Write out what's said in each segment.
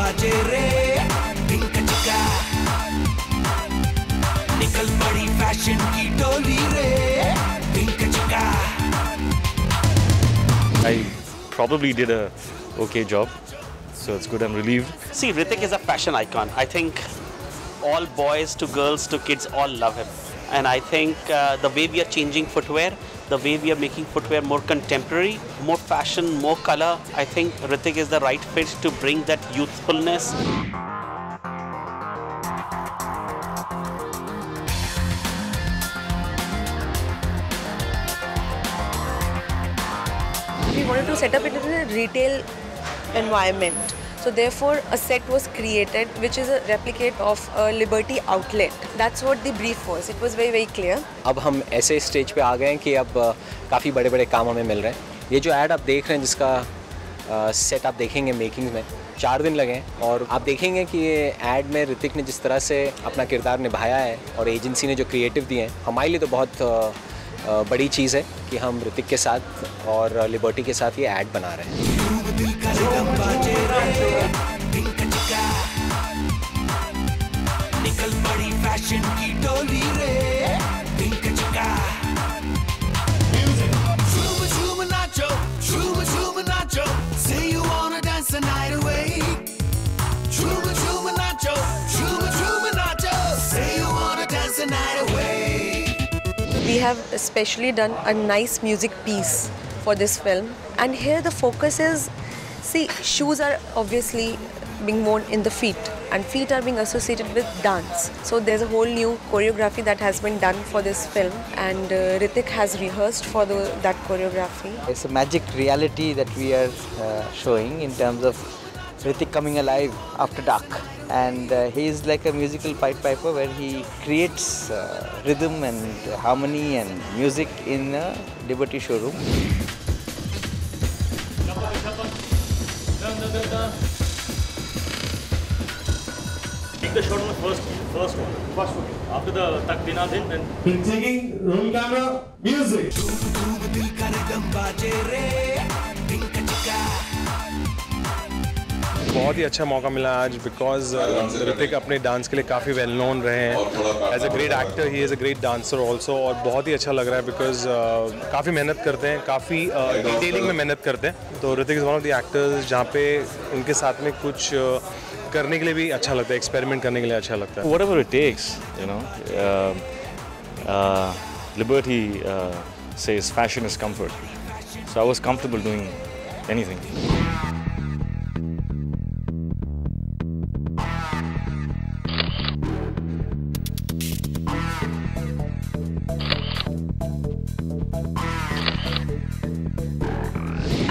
बाजे रे पिंक चिका निकल पड़ी फैशन की डोली रे pink चिका I probably did a okay job, so it's good. I'm relieved. See, Hrithik is a fashion icon. I think all boys to girls to kids all love him. And I think the way we are changing footwear, the way we are making footwear more contemporary, more fashion, more color, I think Hrithik is the right fit to bring that youthfulness. We wanted to set up it in a retail environment. So therefore a set was created which is a replicate of a Liberty outlet. That's what the brief was. It was very clear. अब हम ऐसे stage पे आ गए हैं कि अब काफ़ी बड़े बड़े काम हमें मिल रहे हैं। ये जो ऐड आप देख रहे हैं जिसका सेट आप देखेंगे मेकिंग में 4 दिन लगे हैं और आप देखेंगे कि ये ऐड में ऋतिक ने जिस तरह से अपना किरदार निभाया है और एजेंसी ने जो क्रिएटिव दिए हैं हमारे लिए तो बहुत बड़ी चीज़ है कि हम ऋतिक के साथ और लिबर्टी के साथ ये ऐड बना रहे हैं। निकल पड़ी फैशन की डोली रे पिंक चिका झूम झूम नाचो झूम झूम नाचो say you wanna dance the night away झूम झूम नाचो झूम झूम नाचो say you wanna dance the night away. We have especially done a nice music piece for this film, and here the focus is, see, shoes are obviously being worn in the feet and feet are being associated with dance. So there's a whole new choreography that has been done for this film, and Hrithik has rehearsed for that choreography. It's a magic reality that we are showing in terms of Hrithik coming alive after dark, and he is like a musical Pied Piper where he creates rhythm and harmony and music in a Liberty showroom. Take the shot on the first one. After the tak dina din, then taking roll camera, music. दिल का rhythm बाजे रे pink चिका बहुत ही अच्छा मौका मिला आज because Hrithik अपने डांस के लिए काफ़ी वेल नोन रहे हैं। As a great actor he is a great dancer also और बहुत ही अच्छा लग रहा है बिकॉज काफ़ी मेहनत करते हैं, काफ़ी डिटेलिंग में मेहनत करते हैं। तो Hrithik is one of the actors जहाँ पे उनके साथ में कुछ करने के लिए भी अच्छा लगता है, एक्सपेरिमेंट करने के लिए अच्छा लगता है। whatever it takes, you know. Liberty says fashion is comfort, so I was comfortable doing anything.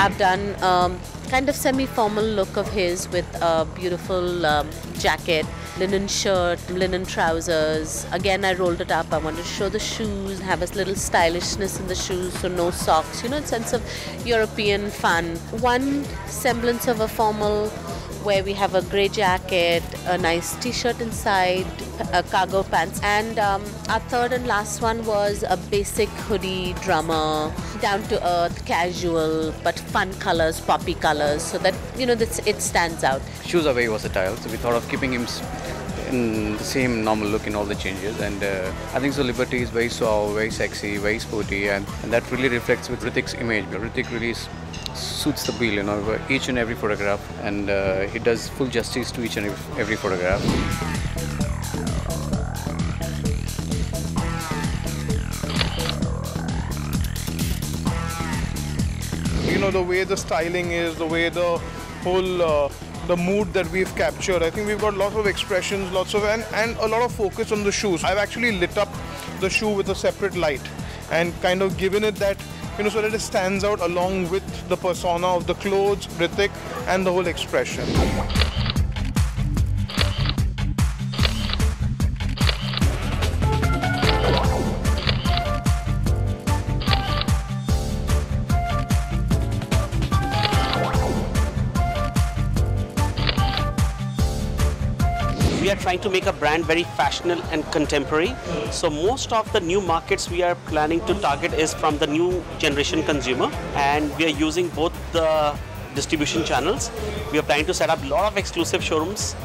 I've done kind of semi-formal look of his with a beautiful jacket, linen shirt, linen trousers. Again, I rolled it up. I wanted to show the shoes, have a little stylishness in the shoes, so no socks. You know, a sense of European fun. One semblance of a formal where we have a grey jacket, a nice t-shirt inside, cargo pants, and our third and last one was a basic hoodie drummer, down to earth, casual but fun colors, poppy colors, so that you know it stands out. Shoes are very versatile, so we thought of keeping him in the same normal look in all the changes, and I think so Liberty is very suave, very sexy, very sporty, and that really reflects with Hrithik's image. Hrithik really suits the bill, you know, each and every photograph, and he does full justice to each and every photograph. You know, the way the styling is, the way the whole the mood that we've captured. I think we've got lots of expressions, lots of and a lot of focus on the shoes. I've actually lit up the shoe with a separate light and kind of given it that, you know, so that it stands out along with the persona of the clothes, Hrithik, and the whole expression. We are trying to make a brand very fashionable and contemporary. So most of the new markets we are planning to target is from the new generation consumer, and we are using both the distribution channels. We are planning to set up a lot of exclusive showrooms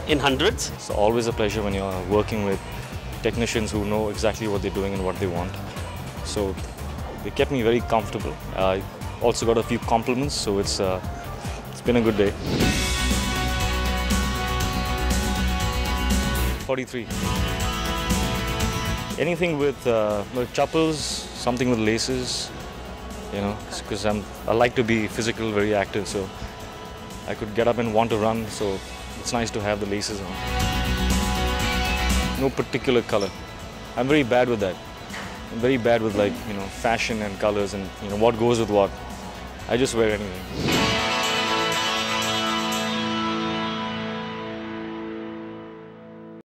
in hundreds. It's always a pleasure when you're working with technicians who know exactly what they're doing and what they want. So they kept me very comfortable. I also got a few compliments, so it's been a good day. 43. Anything with chappals, something with laces, you know, because I like to be physical, very active, so I could get up and want to run, so it's nice to have the laces on. No particular color. I'm very bad with that. I'm very bad with, like, you know, fashion and colors and, you know, what goes with what. I just wear anything.